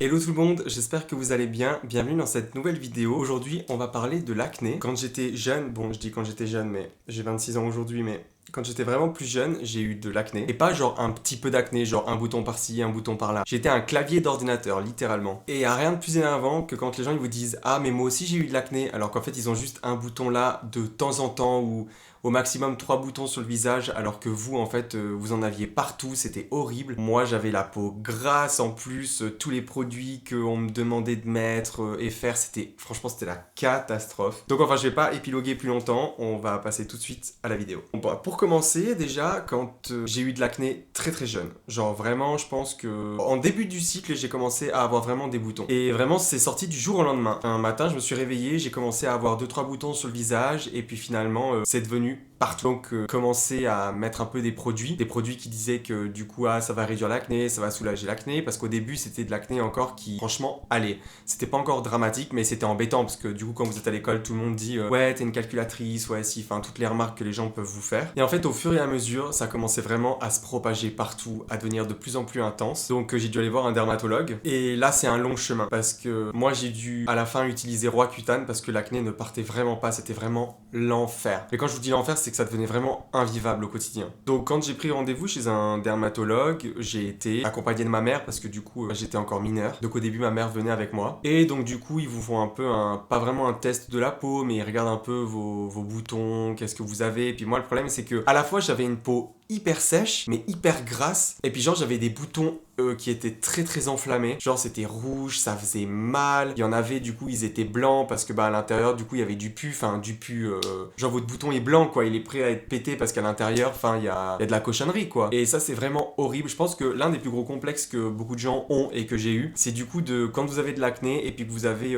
Hello tout le monde, j'espère que vous allez bien. Bienvenue dans cette nouvelle vidéo. Aujourd'hui, on va parler de l'acné. Quand j'étais jeune, bon, je dis quand j'étais jeune, mais j'ai 26 ans aujourd'hui, mais quand j'étais vraiment plus jeune, j'ai eu de l'acné. Et pas genre un petit peu d'acné, genre un bouton par-ci, un bouton par-là. J'étais un clavier d'ordinateur, littéralement. Et y a rien de plus énervant que quand les gens ils vous disent «Ah, mais moi aussi j'ai eu de l'acné», alors qu'en fait ils ont juste un bouton là de temps en temps ou au maximum 3 boutons sur le visage, alors que vous, en fait, vous en aviez partout, c'était horrible. Moi, j'avais la peau grasse en plus, tous les produits qu'on me demandait de mettre et faire, franchement, c'était la catastrophe. Donc enfin, je vais pas épiloguer plus longtemps, on va passer tout de suite à la vidéo. Bon, bah, pour commencer, déjà, quand j'ai eu de l'acné très très jeune, genre vraiment, je pense que en début du cycle, j'ai commencé à avoir vraiment des boutons. Et vraiment, c'est sorti du jour au lendemain. Un matin, je me suis réveillé, j'ai commencé à avoir 2-3 boutons sur le visage, et puis finalement, c'est devenu partout. Donc commencer à mettre un peu des produits qui disaient que du coup ça va réduire l'acné, ça va soulager l'acné, parce qu'au début c'était de l'acné encore qui franchement allait. C'était pas encore dramatique mais c'était embêtant parce que du coup quand vous êtes à l'école tout le monde dit ouais t'es une calculatrice, ouais si, enfin toutes les remarques que les gens peuvent vous faire. Et en fait au fur et à mesure ça commençait vraiment à se propager partout, à devenir de plus en plus intense. Donc j'ai dû aller voir un dermatologue et là c'est un long chemin parce que moi j'ai dû à la fin utiliser Roaccutane parce que l'acné ne partait vraiment pas, c'était vraiment l'enfer. Et quand je vous dis l'enfer c'est que ça devenait vraiment invivable au quotidien. Donc quand j'ai pris rendez-vous chez un dermatologue, j'ai été accompagné de ma mère parce que du coup j'étais encore mineur. Donc au début ma mère venait avec moi. Et donc du coup ils vous font un peu pas vraiment un test de la peau, mais ils regardent un peu vos boutons, qu'est-ce que vous avez. Et puis moi le problème c'est que à la fois j'avais une peau hyper sèche mais hyper grasse. Et puis genre j'avais des boutons qui étaient très très enflammés. Genre c'était rouge, ça faisait mal. Il y en avait du coup ils étaient blancs parce que à l'intérieur du coup il y avait du pus. Enfin du pus, genre votre bouton est blanc quoi, il est prêt à être pété parce qu'à l'intérieur, enfin il y a de la cochonnerie quoi. Et ça c'est vraiment horrible. Je pense que l'un des plus gros complexes que beaucoup de gens ont et que j'ai eu, c'est du coup de quand vous avez de l'acné et puis que vous avez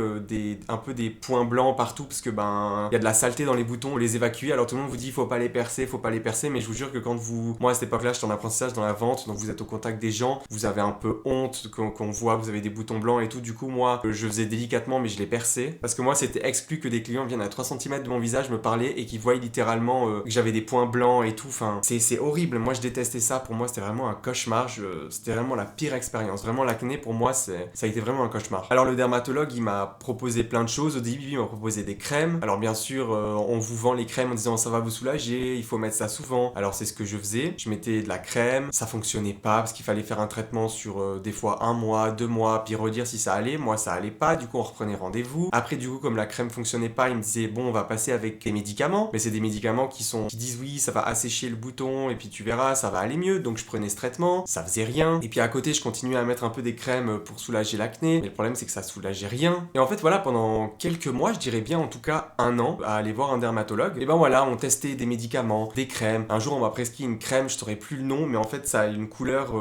un peu des points blancs partout parce que il y a de la saleté dans les boutons, les évacuer. Alors tout le monde vous dit faut pas les percer, mais je vous jure que quand moi à cette époque là j'étais en apprentissage dans la vente, donc vous êtes au contact des gens, vous avez un peu honte qu'on voit vous avez des boutons blancs et tout. Du coup moi je faisais délicatement mais je les perçais parce que moi c'était exclu que des clients viennent à 3 cm de mon visage me parler et qu'ils voient littéralement que j'avais des points blancs et tout. Enfin c'est horrible, moi je détestais ça. Pour moi c'était vraiment un cauchemar. C'était vraiment la pire expérience. Vraiment l'acné pour moi ça a été vraiment un cauchemar. Alors le dermatologue il m'a proposé plein de choses. Au début il m'a proposé des crèmes. Alors bien sûr on vous vend les crèmes en disant ça va vous soulager, il faut mettre ça souvent. Alors c'est ce que je faisais, je mettais de la crème, ça fonctionnait pas parce qu'il fallait faire un traitement sur des fois 1 mois, 2 mois, puis redire si ça allait. Moi ça allait pas, du coup on reprenait rendez-vous. Après du coup comme la crème fonctionnait pas, il me disait bon on va passer avec des médicaments, mais c'est des médicaments qui disent oui ça va assécher le bouton et puis tu verras ça va aller mieux. Donc je prenais ce traitement, ça faisait rien. Et puis à côté je continuais à mettre un peu des crèmes pour soulager l'acné, mais le problème c'est que ça soulageait rien. Et en fait voilà, pendant quelques mois, je dirais bien en tout cas 1 an, à aller voir un dermatologue. Et ben voilà, on testait des médicaments, des crèmes. Un jour on m'a prescrit une crème, je saurais plus le nom, mais en fait ça a une couleur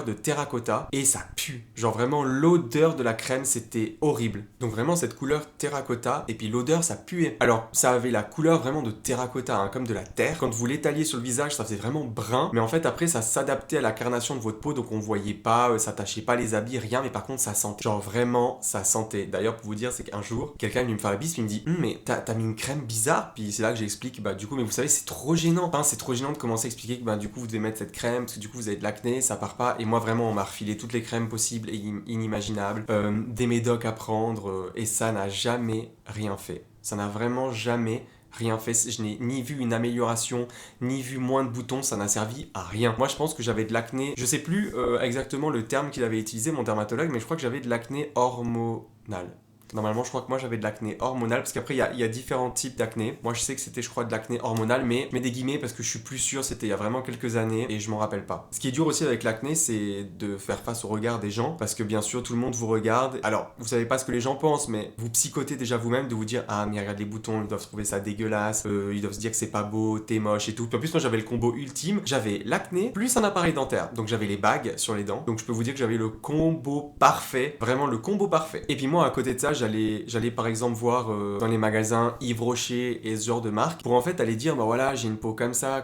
de terracotta et ça pue. Genre vraiment l'odeur de la crème c'était horrible. Donc vraiment cette couleur terracotta et puis l'odeur ça puait. Alors ça avait la couleur vraiment de terracotta, hein, comme de la terre. Quand vous l'étaliez sur le visage ça faisait vraiment brun, mais en fait après ça s'adaptait à la carnation de votre peau, donc on voyait pas, ça tachait pas les habits, rien, mais par contre ça sentait. Genre vraiment ça sentait. D'ailleurs pour vous dire c'est qu'un jour quelqu'un est venu me faire la bise puis il me dit mais t'as mis une crème bizarre. Puis c'est là que j'explique du coup mais vous savez c'est trop gênant. Enfin, c'est trop gênant de commencer à expliquer que du coup vous devez mettre cette crème parce que du coup vous avez de l'acné, ça part pas. Et moi vraiment on m'a refilé toutes les crèmes possibles et inimaginables, des médocs à prendre et ça n'a jamais rien fait. Ça n'a vraiment jamais rien fait. Je n'ai ni vu une amélioration, ni vu moins de boutons, ça n'a servi à rien. Moi je pense que j'avais de l'acné, je sais plus exactement le terme qu'il avait utilisé mon dermatologue, mais je crois que j'avais de l'acné hormonal. Normalement, je crois que moi j'avais de l'acné hormonal parce qu'après il y a différents types d'acné. Moi je sais que c'était je crois de l'acné hormonal, mais je mets des guillemets parce que je suis plus sûr, c'était il y a vraiment quelques années et je m'en rappelle pas. Ce qui est dur aussi avec l'acné, c'est de faire face au regard des gens parce que bien sûr tout le monde vous regarde. Alors vous savez pas ce que les gens pensent, mais vous psychotez déjà vous-même de vous dire ah mais regarde les boutons, ils doivent trouver ça dégueulasse, ils doivent se dire que c'est pas beau, t'es moche et tout. Puis en plus moi j'avais le combo ultime, j'avais l'acné plus un appareil dentaire, donc j'avais les bagues sur les dents, donc je peux vous dire que j'avais le combo parfait, vraiment le combo parfait. Et puis moi à côté de ça j'allais par exemple voir dans les magasins Yves Rocher et ce genre de marque pour en fait aller dire bah voilà j'ai une peau comme ça,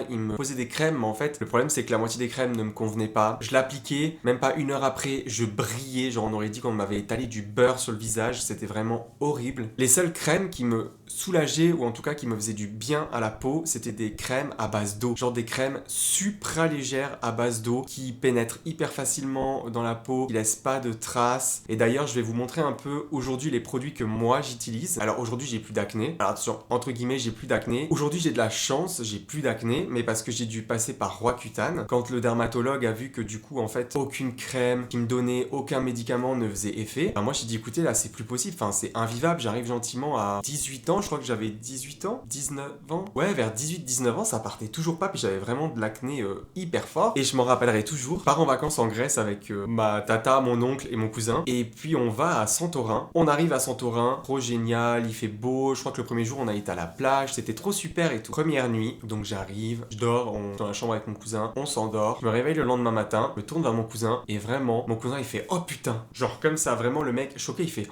ils me posaient des crèmes mais en fait le problème c'est que la moitié des crèmes ne me convenaient pas. Je l'appliquais, même pas une heure après, je brillais, genre on aurait dit qu'on m'avait étalé du beurre sur le visage, c'était vraiment horrible. Les seules crèmes qui me soulageaient ou en tout cas qui me faisaient du bien à la peau, c'était des crèmes à base d'eau, genre des crèmes supra légères à base d'eau qui pénètrent hyper facilement dans la peau, qui laissent pas de traces. Et d'ailleurs je vais vous montrer un peu aujourd'hui les produits que moi j'utilise. Alors aujourd'hui j'ai plus d'acné, alors attention, entre guillemets j'ai plus d'acné. Aujourd'hui j'ai de la chance, j'ai plus d'acné, mais parce que j'ai dû passer par Roaccutane. Quand le dermatologue a vu que du coup en fait aucune crème qui me donnait, aucun médicament ne faisait effet, alors moi j'ai dit écoutez là c'est plus possible, enfin c'est invivable, j'arrive gentiment à 18 ans, je crois que j'avais 18 ans, 19 ans, ouais vers 18-19 ans ça partait toujours pas, puis j'avais vraiment de l'acné hyper fort, et je m'en rappellerai toujours. Je pars en vacances en Grèce avec ma tata, mon oncle et mon cousin, et puis on va à Santorin. On arrive à Santorin, trop génial, il fait beau, je crois que le premier jour on a été à la plage, c'était trop super et tout. Première nuit, donc j'arrive, je dors dans la chambre avec mon cousin, on s'endort, je me réveille le lendemain matin, je me tourne vers mon cousin, et vraiment, mon cousin il fait oh putain, genre comme ça, vraiment le mec choqué, il fait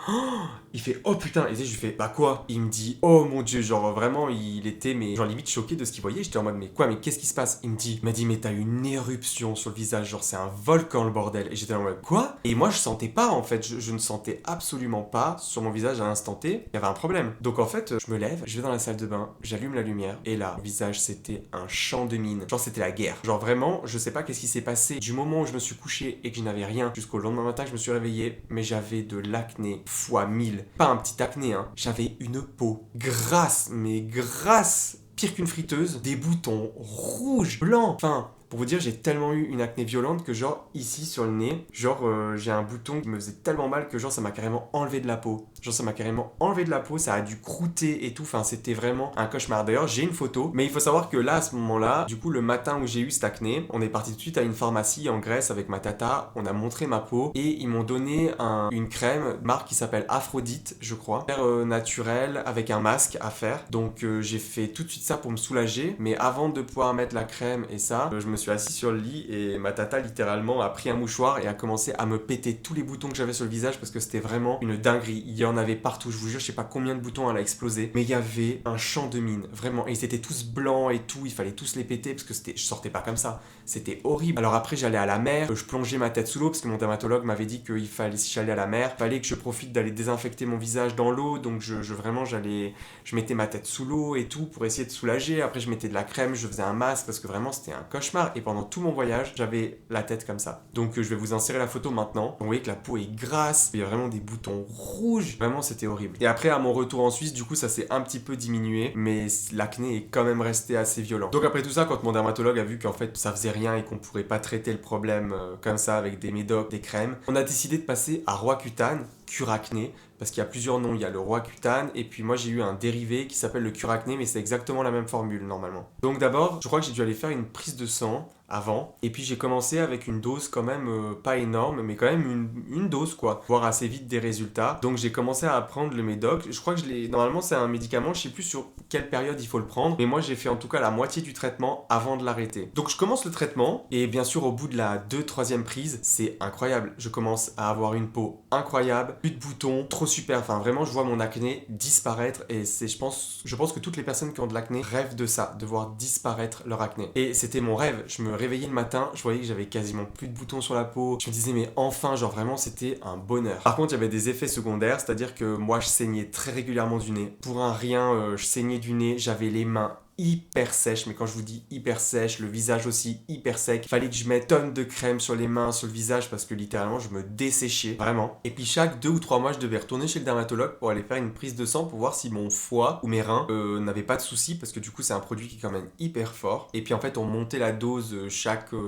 oh putain, et tu sais, je lui fais bah quoi? Il me dit oh mon dieu, genre vraiment il était mais genre limite choqué de ce qu'il voyait, j'étais en mode mais quoi, mais qu'est-ce qui se passe? Il m'a dit mais t'as une éruption sur le visage, genre c'est un volcan le bordel, et j'étais en mode quoi? Et moi je sentais pas en fait, je ne sentais absolument pas sur mon visage à l'instant T, il y avait un problème. Donc en fait, je me lève, je vais dans la salle de bain, j'allume la lumière, et là, le visage c'était un champ de mine, genre c'était la guerre. Genre vraiment, je sais pas qu'est-ce qui s'est passé du moment où je me suis couché et que je n'avais rien jusqu'au lendemain matin que je me suis réveillé, mais j'avais de l'acné fois 1000. Pas un petit acné, hein, j'avais une peau grasse, mais grasse, pire qu'une friteuse, des boutons rouges, blancs, enfin... Pour vous dire, j'ai tellement eu une acné violente que genre ici sur le nez, genre j'ai un bouton qui me faisait tellement mal que genre ça m'a carrément enlevé de la peau. Genre ça m'a carrément enlevé de la peau, ça a dû croûter et tout, enfin c'était vraiment un cauchemar. D'ailleurs j'ai une photo, mais il faut savoir que là à ce moment-là, du coup le matin où j'ai eu cette acné, on est parti tout de suite à une pharmacie en Grèce avec ma tata, on a montré ma peau et ils m'ont donné une crème, marque qui s'appelle Aphrodite je crois, naturelle avec un masque à faire. Donc j'ai fait tout de suite ça pour me soulager, mais avant de pouvoir mettre la crème et ça, je me suis assis sur le lit et ma tata littéralement a pris un mouchoir et a commencé à me péter tous les boutons que j'avais sur le visage parce que c'était vraiment une dinguerie. Il y en avait partout, je vous jure, je sais pas combien de boutons elle a explosé, mais il y avait un champ de mine, vraiment. Et ils étaient tous blancs et tout, il fallait tous les péter parce que je sortais pas comme ça. C'était horrible. Alors après, j'allais à la mer, je plongeais ma tête sous l'eau parce que mon dermatologue m'avait dit qu'il fallait, si j'allais à la mer, fallait que je profite d'aller désinfecter mon visage dans l'eau. Donc je mettais ma tête sous l'eau et tout pour essayer de soulager. Après, je mettais de la crème, je faisais un masque parce que vraiment c'était un cauchemar. Et pendant tout mon voyage, j'avais la tête comme ça. Donc je vais vous insérer la photo maintenant. Vous voyez que la peau est grasse, il y a vraiment des boutons rouges. Vraiment, c'était horrible. Et après, à mon retour en Suisse, du coup, ça s'est un petit peu diminué, mais l'acné est quand même resté assez violent. Donc après tout ça, quand mon dermatologue a vu qu'en fait ça faisait rien et qu'on pourrait pas traiter le problème comme ça avec des médocs, des crèmes, on a décidé de passer à Roaccutane, cure acné, parce qu'il y a plusieurs noms, il y a le Roaccutane et puis moi j'ai eu un dérivé qui s'appelle le cure acné, mais c'est exactement la même formule normalement. Donc d'abord, je crois que j'ai dû aller faire une prise de sang avant, et puis j'ai commencé avec une dose quand même pas énorme, mais quand même une dose quoi, voir assez vite des résultats. Donc j'ai commencé à prendre le médoc, je crois que normalement c'est un médicament, je sais plus sur quelle période il faut le prendre, mais moi j'ai fait en tout cas la moitié du traitement avant de l'arrêter. Donc je commence le traitement, et bien sûr au bout de la 2-3e prise, c'est incroyable, je commence à avoir une peau incroyable, plus de boutons, trop super, enfin vraiment je vois mon acné disparaître, et je pense que toutes les personnes qui ont de l'acné rêvent de ça, de voir disparaître leur acné. Et c'était mon rêve, je me réveillais le matin, je voyais que j'avais quasiment plus de boutons sur la peau, je me disais mais enfin, genre vraiment c'était un bonheur. Par contre il y avait des effets secondaires, c'est-à-dire que moi je saignais très régulièrement du nez, pour un rien je saignais du nez, j'avais les mains hyper sèche, mais quand je vous dis hyper sèche, le visage aussi hyper sec. Fallait que je mette tonnes de crème sur les mains, sur le visage, parce que littéralement je me desséchais, vraiment. Et puis chaque 2 ou 3 mois, je devais retourner chez le dermatologue pour aller faire une prise de sang pour voir si mon foie ou mes reins n'avaient pas de soucis, parce que du coup c'est un produit qui est quand même hyper fort. Et puis en fait on montait la dose à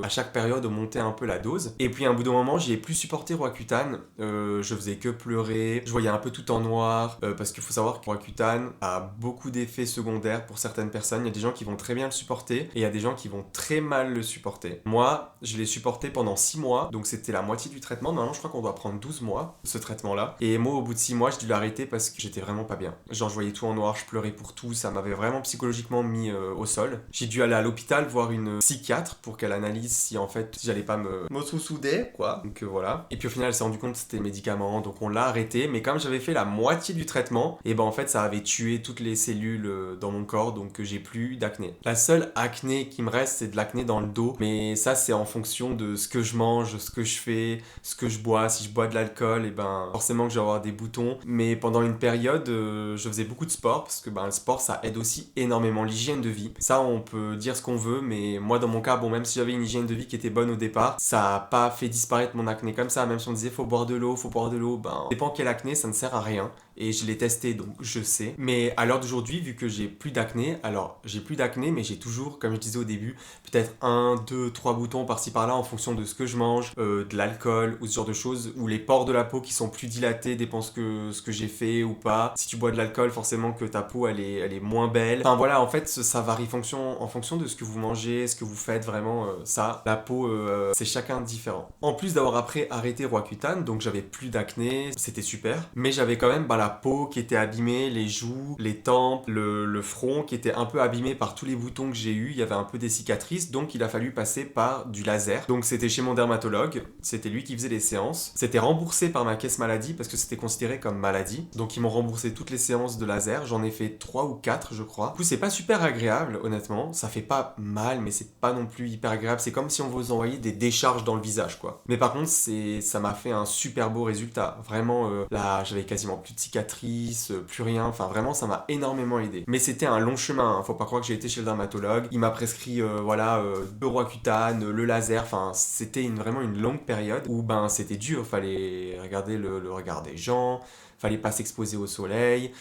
chaque période, on montait un peu la dose. Et puis à un bout d'un moment, j'ai plus supporté Roaccutane, je faisais que pleurer, je voyais un peu tout en noir, parce qu'il faut savoir que Roaccutane a beaucoup d'effets secondaires pour certaines personnes. personnes. Il y a des gens qui vont très bien le supporter et il y a des gens qui vont très mal le supporter. Moi, je l'ai supporté pendant 6 mois, donc c'était la moitié du traitement. Normalement, je crois qu'on doit prendre 12 mois, ce traitement-là. Et moi, au bout de 6 mois, j'ai dû l'arrêter parce que j'étais vraiment pas bien. Genre, je voyais tout en noir, je pleurais pour tout, ça m'avait vraiment psychologiquement mis au sol. J'ai dû aller à l'hôpital voir une psychiatre pour qu'elle analyse si en fait j'allais pas me sous-souder, quoi. Donc voilà. Et puis au final, elle s'est rendu compte que c'était médicaments, donc on l'a arrêté. Mais comme j'avais fait la moitié du traitement, et ben en fait, ça avait tué toutes les cellules dans mon corps, donc j'ai plus d'acné. La seule acné qui me reste, c'est de l'acné dans le dos, mais ça, c'est en fonction de ce que je mange, ce que je fais, ce que je bois. Si je bois de l'alcool, et ben forcément que je vais avoir des boutons. Mais pendant une période, je faisais beaucoup de sport parce que ben, le sport, ça aide aussi énormément l'hygiène de vie. Ça, on peut dire ce qu'on veut, mais moi, dans mon cas, bon, même si j'avais une hygiène de vie qui était bonne au départ, ça a pas fait disparaître mon acné comme ça. Même si on disait faut boire de l'eau, ben, dépend quel acné, ça ne sert à rien. Et je l'ai testé, donc je sais. Mais à l'heure d'aujourd'hui, vu que j'ai plus d'acné, alors j'ai plus d'acné, mais j'ai toujours, comme je disais au début, peut-être 1, 2, 3 boutons par-ci par-là en fonction de ce que je mange, de l'alcool ou ce genre de choses, ou les pores de la peau qui sont plus dilatés, dépend ce que j'ai fait ou pas. Si tu bois de l'alcool, forcément que ta peau elle est moins belle. Enfin voilà, en fait, ça varie en fonction de ce que vous mangez, ce que vous faites, vraiment ça. La peau, c'est chacun différent. En plus d'avoir après arrêté Roaccutane, donc j'avais plus d'acné, c'était super, mais j'avais quand même la peau qui était abîmée, les joues, les tempes, le front qui était un peu abîmé par tous les boutons que j'ai eu, il y avait un peu des cicatrices, donc il a fallu passer par du laser. Donc c'était chez mon dermatologue, c'était lui qui faisait les séances. C'était remboursé par ma caisse maladie parce que c'était considéré comme maladie. Donc ils m'ont remboursé toutes les séances de laser, j'en ai fait 3 ou 4 je crois. Du coup c'est pas super agréable honnêtement, ça fait pas mal mais c'est pas non plus hyper agréable, c'est comme si on vous envoyait des décharges dans le visage quoi. Mais par contre ça m'a fait un super beau résultat, vraiment là j'avais quasiment plus de cicatrices, plus rien, enfin vraiment ça m'a énormément aidé. Mais c'était un long chemin, hein. Faut pas croire que j'ai été chez le dermatologue, il m'a prescrit de Roaccutane, le laser, enfin c'était vraiment une longue période où ben c'était dur, fallait regarder le regard des gens, fallait pas s'exposer au soleil,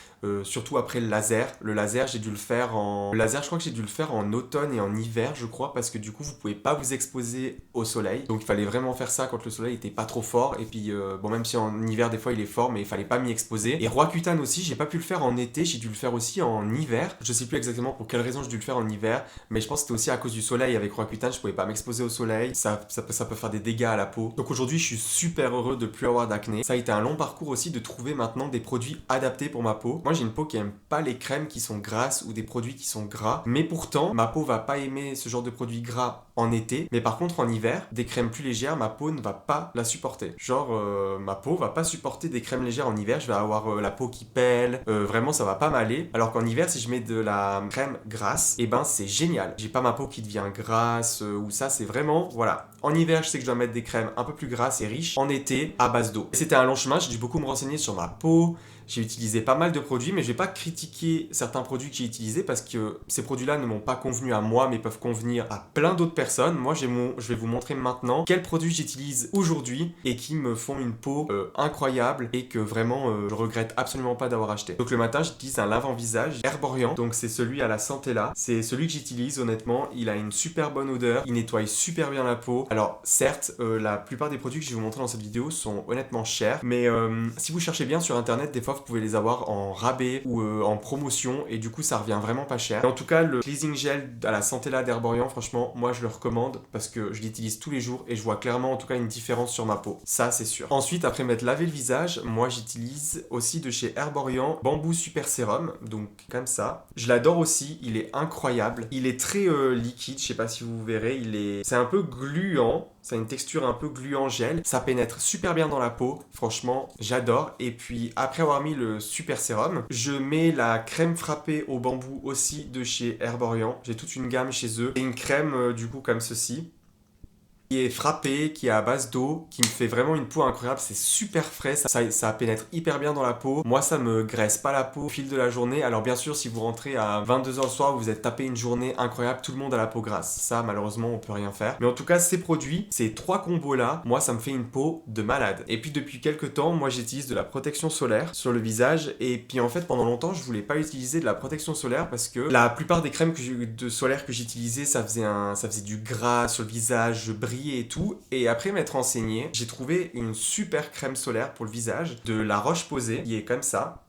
surtout après le laser. Le laser, j'ai dû le faire Le laser, je crois que j'ai dû le faire en automne et en hiver, je crois, parce que du coup, vous pouvez pas vous exposer au soleil. Donc, il fallait vraiment faire ça quand le soleil était pas trop fort. Et puis, bon, même si en hiver, des fois, il est fort, mais il fallait pas m'y exposer. Et Roaccutane aussi, j'ai pas pu le faire en été, j'ai dû le faire aussi en hiver. Je sais plus exactement pour quelle raison j'ai dû le faire en hiver, mais je pense que c'était aussi à cause du soleil. Avec Roaccutane, je pouvais pas m'exposer au soleil. Ça peut faire des dégâts à la peau. Donc aujourd'hui, je suis super heureux de plus avoir d'acné. Ça a été un long parcours aussi de trouver maintenant des produits adaptés pour ma peau. Moi, j'ai une peau qui aime pas les crèmes qui sont grasses ou des produits qui sont gras, mais pourtant, ma peau va pas aimer ce genre de produits gras en été, mais par contre en hiver, des crèmes plus légères, ma peau ne va pas la supporter. Genre, ma peau va pas supporter des crèmes légères en hiver, je vais avoir la peau qui pèle, vraiment ça va pas m'aller, alors qu'en hiver, si je mets de la crème grasse, et ben c'est génial. J'ai pas ma peau qui devient grasse, ou ça, c'est vraiment, voilà. En hiver, je sais que je dois mettre des crèmes un peu plus grasses et riches, en été, à base d'eau. C'était un long chemin, j'ai dû beaucoup me renseigner sur ma peau. J'ai utilisé pas mal de produits, mais je vais pas critiquer certains produits que j'ai utilisés parce que ces produits-là ne m'ont pas convenu à moi, mais peuvent convenir à plein d'autres personnes. Moi, je vais vous montrer maintenant quels produits j'utilise aujourd'hui et qui me font une peau incroyable et que vraiment je regrette absolument pas d'avoir acheté. Donc le matin, j'utilise un lave-en-visage Herborian, donc c'est celui à la Centella. C'est celui que j'utilise honnêtement, il a une super bonne odeur, il nettoie super bien la peau. Alors certes, la plupart des produits que je vais vous montrer dans cette vidéo sont honnêtement chers, mais si vous cherchez bien sur internet, des fois vous pouvez les avoir en rabais ou en promotion et du coup ça revient vraiment pas cher. Et en tout cas, le cleansing gel à la Centella d'Herborian, franchement, moi je le recommande parce que je l'utilise tous les jours et je vois clairement en tout cas une différence sur ma peau. Ça c'est sûr. Ensuite, après m'être lavé le visage, moi j'utilise aussi de chez Herborian Bamboo Super Sérum, donc comme ça. Je l'adore aussi, il est incroyable. Il est très liquide, je sais pas si vous verrez, c'est un peu gluant. Ça a une texture un peu gluant gel. Ça pénètre super bien dans la peau. Franchement, j'adore. Et puis, après avoir mis le super sérum, je mets la crème frappée au bambou aussi de chez Herborian. J'ai toute une gamme chez eux. C'est une crème, du coup, comme ceci, qui est frappé, qui est à base d'eau, qui me fait vraiment une peau incroyable. C'est super frais, ça pénètre hyper bien dans la peau. Moi, ça me graisse pas la peau au fil de la journée. Alors bien sûr, si vous rentrez à 22h le soir, vous êtes tapé une journée incroyable, tout le monde a la peau grasse. Ça, malheureusement, on peut rien faire. Mais en tout cas, ces produits, ces 3 combos-là, moi, ça me fait une peau de malade. Et puis depuis quelques temps, moi, j'utilise de la protection solaire sur le visage. Et puis en fait, pendant longtemps, je voulais pas utiliser de la protection solaire parce que la plupart des crèmes solaire que j'utilisais, ça faisait du gras sur le visage, je brillais et tout. Et après m'être renseigné, j'ai trouvé une super crème solaire pour le visage de La Roche-Posay qui est comme ça.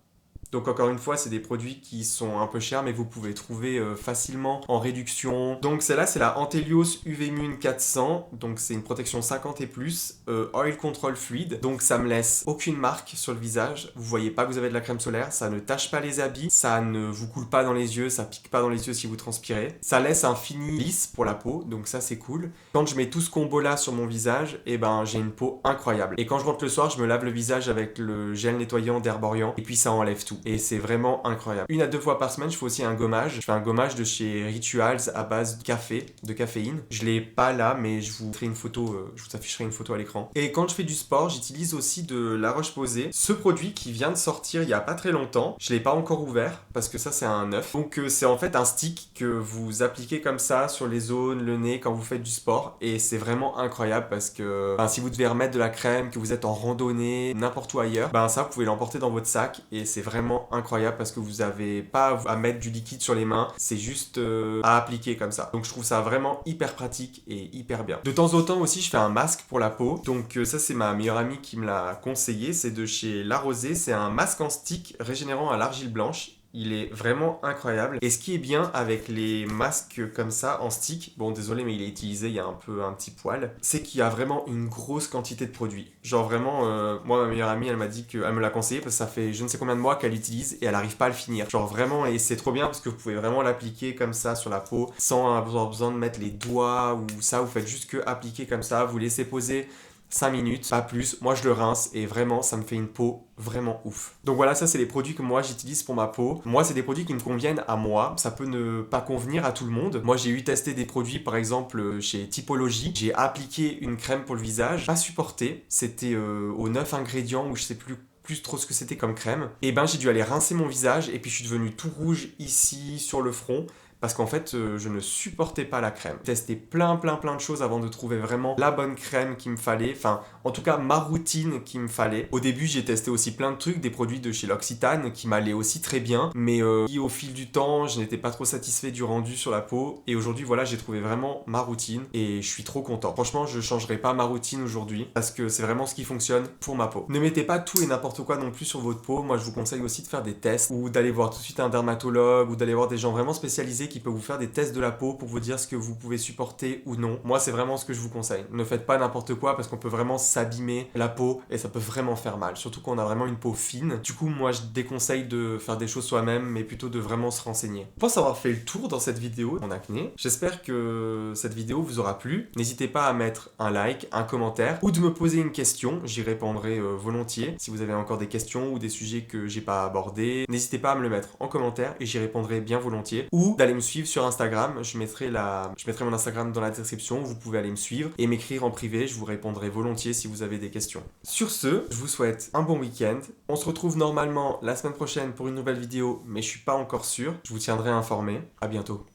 Donc encore une fois, c'est des produits qui sont un peu chers, mais vous pouvez trouver facilement en réduction. Donc celle-là, c'est la Antelios UV Immune 400. Donc c'est une protection 50 et plus, Oil Control Fluid. Donc ça me laisse aucune marque sur le visage. Vous voyez pas que vous avez de la crème solaire, ça ne tache pas les habits, ça ne vous coule pas dans les yeux, ça pique pas dans les yeux si vous transpirez. Ça laisse un fini lisse pour la peau, donc ça c'est cool. Quand je mets tout ce combo-là sur mon visage, et ben j'ai une peau incroyable. Et quand je rentre le soir, je me lave le visage avec le gel nettoyant d'Herborian, et puis ça enlève tout. Et c'est vraiment incroyable. 1 à 2 fois par semaine, je fais aussi un gommage. Je fais un gommage de chez Rituals à base de café, de caféine. Je l'ai pas là, mais je vous ferai une photo, je vous afficherai une photo à l'écran. Et quand je fais du sport, j'utilise aussi de La Roche-Posay. Ce produit qui vient de sortir il y a pas très longtemps, je l'ai pas encore ouvert parce que ça c'est un neuf. Donc c'est en fait un stick que vous appliquez comme ça sur les zones, le nez quand vous faites du sport. Et c'est vraiment incroyable parce que si vous devez remettre de la crème, que vous êtes en randonnée, n'importe où ailleurs, ça vous pouvez l'emporter dans votre sac et c'est vraiment incroyable parce que vous avez pas à mettre du liquide sur les mains, c'est juste à appliquer comme ça. Donc je trouve ça vraiment hyper pratique et hyper bien. De temps en temps aussi je fais un masque pour la peau. Donc ça c'est ma meilleure amie qui me l'a conseillé, c'est de chez La Rosée, c'est un masque en stick régénérant à l'argile blanche. Il est vraiment incroyable. Et ce qui est bien avec les masques comme ça en stick, bon désolé mais il est utilisé, il y a un petit poil, c'est qu'il y a vraiment une grosse quantité de produits. Genre vraiment, moi ma meilleure amie elle m'a dit qu'elle me l'a conseillé parce que ça fait je ne sais combien de mois qu'elle l'utilise et elle n'arrive pas à le finir. Genre vraiment, et c'est trop bien parce que vous pouvez vraiment l'appliquer comme ça sur la peau sans avoir besoin de mettre les doigts ou ça, vous faites juste que appliquer comme ça, vous laissez poser 5 minutes, pas plus. Moi je le rince et vraiment ça me fait une peau vraiment ouf. Donc voilà, ça c'est les produits que moi j'utilise pour ma peau. Moi c'est des produits qui me conviennent à moi, ça peut ne pas convenir à tout le monde. Moi j'ai eu testé des produits par exemple chez Typologie, j'ai appliqué une crème pour le visage, pas supporté, c'était aux 9 ingrédients ou je sais plus trop ce que c'était comme crème. Et j'ai dû aller rincer mon visage et puis je suis devenu tout rouge ici sur le front. Parce qu'en fait, je ne supportais pas la crème. J'ai testé plein de choses avant de trouver vraiment la bonne crème qu'il me fallait. Enfin, en tout cas, ma routine qu'il me fallait. Au début, j'ai testé aussi plein de trucs, des produits de chez L'Occitane qui m'allaient aussi très bien. Mais au fil du temps, je n'étais pas trop satisfait du rendu sur la peau. Et aujourd'hui, voilà, j'ai trouvé vraiment ma routine. Et je suis trop content. Franchement, je ne changerai pas ma routine aujourd'hui. Parce que c'est vraiment ce qui fonctionne pour ma peau. Ne mettez pas tout et n'importe quoi non plus sur votre peau. Moi, je vous conseille aussi de faire des tests. Ou d'aller voir tout de suite un dermatologue. Ou d'aller voir des gens vraiment spécialisés qui peut vous faire des tests de la peau pour vous dire ce que vous pouvez supporter ou non. Moi, c'est vraiment ce que je vous conseille. Ne faites pas n'importe quoi parce qu'on peut vraiment s'abîmer la peau et ça peut vraiment faire mal. Surtout quand on a vraiment une peau fine. Du coup, moi, je déconseille de faire des choses soi-même, mais plutôt de vraiment se renseigner. Je pense avoir fait le tour dans cette vidéo, mon acné. J'espère que cette vidéo vous aura plu. N'hésitez pas à mettre un like, un commentaire ou de me poser une question. J'y répondrai volontiers. Si vous avez encore des questions ou des sujets que j'ai pas abordés, n'hésitez pas à me le mettre en commentaire et j'y répondrai bien volontiers. Ou d'aller me suivre sur Instagram, je mettrai mon Instagram dans la description, vous pouvez aller me suivre et m'écrire en privé, je vous répondrai volontiers si vous avez des questions. Sur ce, je vous souhaite un bon week-end. On se retrouve normalement la semaine prochaine pour une nouvelle vidéo, mais je suis pas encore sûr. Je vous tiendrai informé. À bientôt.